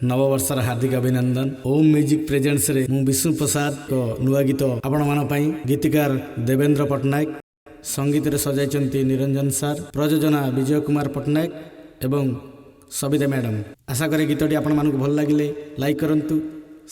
नववर्षर हार्दिक अभिनंदन। ओम music presents रे मु विष्णु प्रसाद को नुआ गीत आपण मान पई गीतकार देवेंद्र पट्टनायक, संगीत रे सजाइचंती निरंजन सार, प्रयोजना विजय कुमार पट्टनायक एवं सविता मैडम। आशा करे गीतटी आपण मानक भल लागिले लाइक करंतु,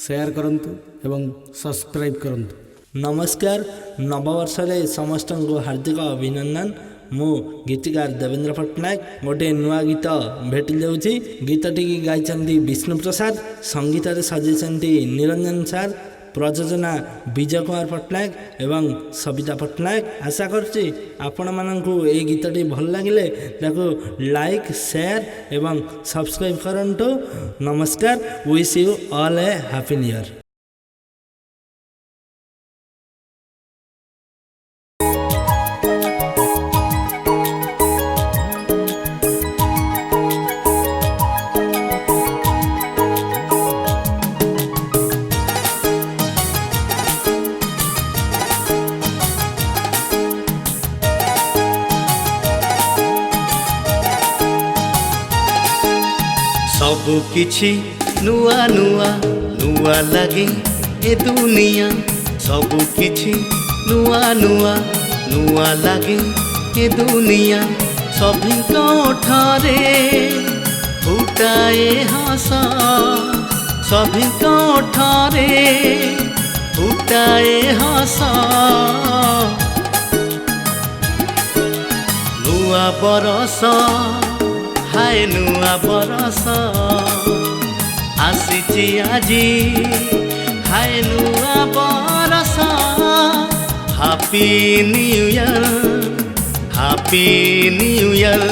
शेयर करंतु एवं सब्सक्राइब करंतु। नमस्कार, नववर्ष समस्त को हार्दिक अभिनंदन। मु गीतकार देवेंद्र पट्टनायक गोटे नुआ गीत भेटी जाऊँगी। गीतटी गाई विष्णु प्रसाद, संगीत सजाई निरंजन सार, प्रयोजना विजय कुमार पट्टनायक एवं सविता पट्टनायक। आशा करछि आपण माननकु ए गीतटी भल लागिले ताकू लाइक, शेयर एवं सब्सक्राइब करंतु। नमस्कार, wish you all A happy new year. सबु किछि नुआ नुआ नुआ लगे ए दुनिया, सबु किछि नुआ नुआ नुआ लगे ए दुनिया। सभी कोठारे फुटाए हस, सभी कोठारे फुटाए हस। नुआ बरस हाय नुआ बरस आसीची आजी, हाय नुआ बरस। Happy new year, happy new year,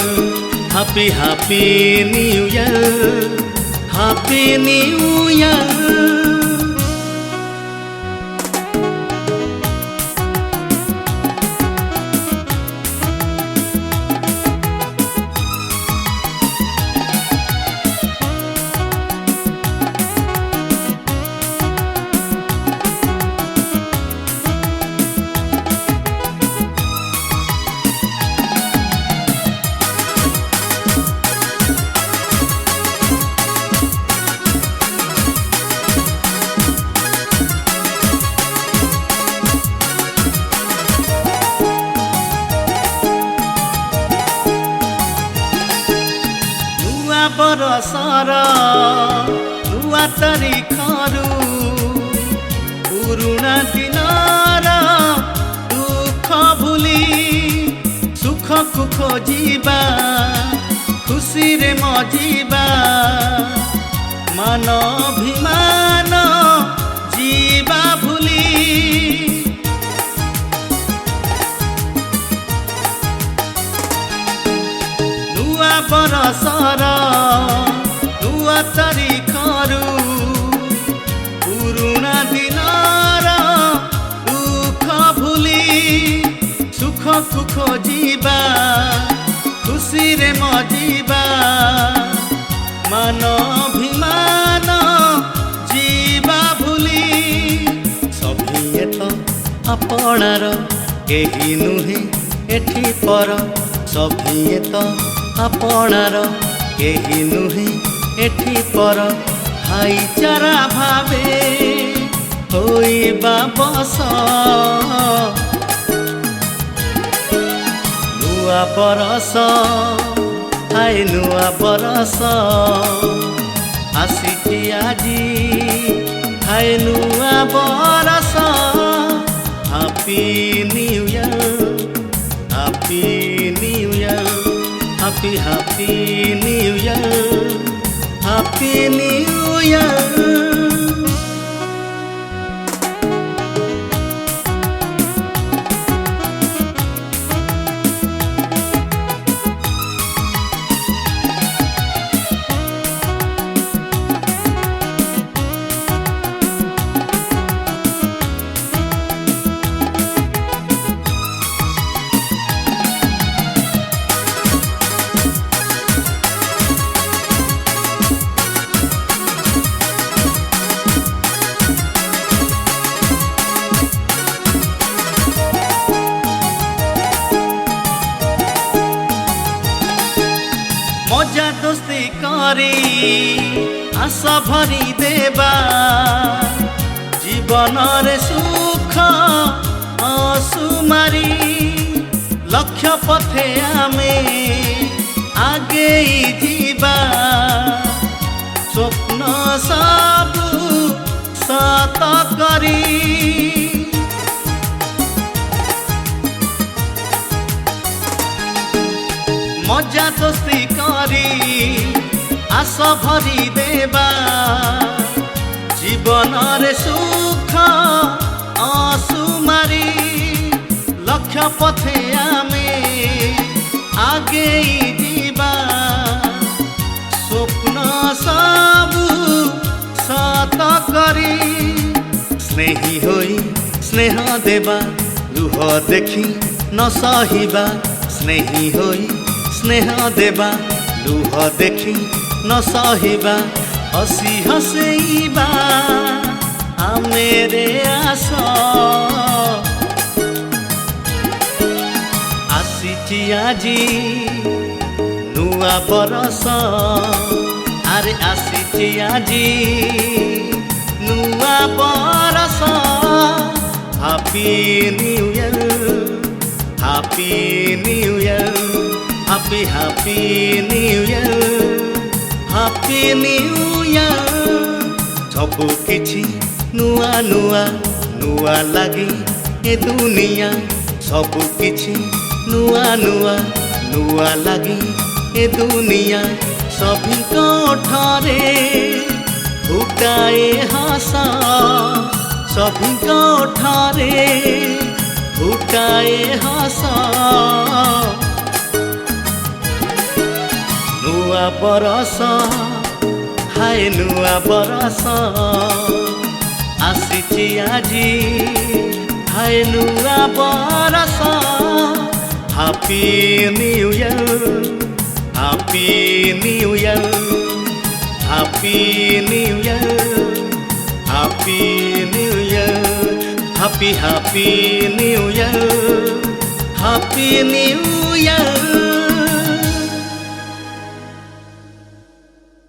happy happy new year, happy new year. बरसर नुआ तारिखरु पुरुणा दिनर दुख भूली सुख को खोजिबा, खुशी रे मजिबा। मान अभिमान जीवा भूली नुआ बरसर नुआ तारिखरु पुरुणा दिनर दुख भूली सुख को खोजिबा, खुशी रे मजिबा। मान अभिमान जीवा भूली सभी तो आपणार केही नुहे एठी पर, सभी तो आपणार केही नुहे एठी पर। भाईचारा भावे होइबा बस, नुआ बरस हाय नुआ बरस आसीची आजी, हाय नुआ बरस। Happy new year, happy new year, happy happy new year, happy new year. मजा दोस्ती करी आस भरी देवा जीवनरे सुख असुमारी लक्ष्य पथे आमे आगेई जीवा स्वप्न सबु सत करी मजा दोस्ती करी आस भरी देवा जीवनरे सुख असुमारी लक्ष्य पथे आमे आगेई जीवा स्वप्न सबु सत करी स्नेही होई स्नेह देवा लुह देखी न सहिबा स्नेही होई स्नेह देवा लुह देखी न सहिबा हसी हसेइबा आमेरे आस आसीची आजी नुआ बरस आरे आसीची आजी नुआ बरस happy new year happy new year happy happy new year happy new year सबु किछि नुआ नुआ नुआ लागी ए दुनिया सबु किछि नुआ नुआ नुआ लागी ए दुनिया सभी कोठरे फुटाए हस सभी कोठरे फुटाए हस नुआ बरस हाय नुआ बरस आसीची आजी हाय नुआ बरस happy new year happy new year happy new year happy new year happy happy new year happy new year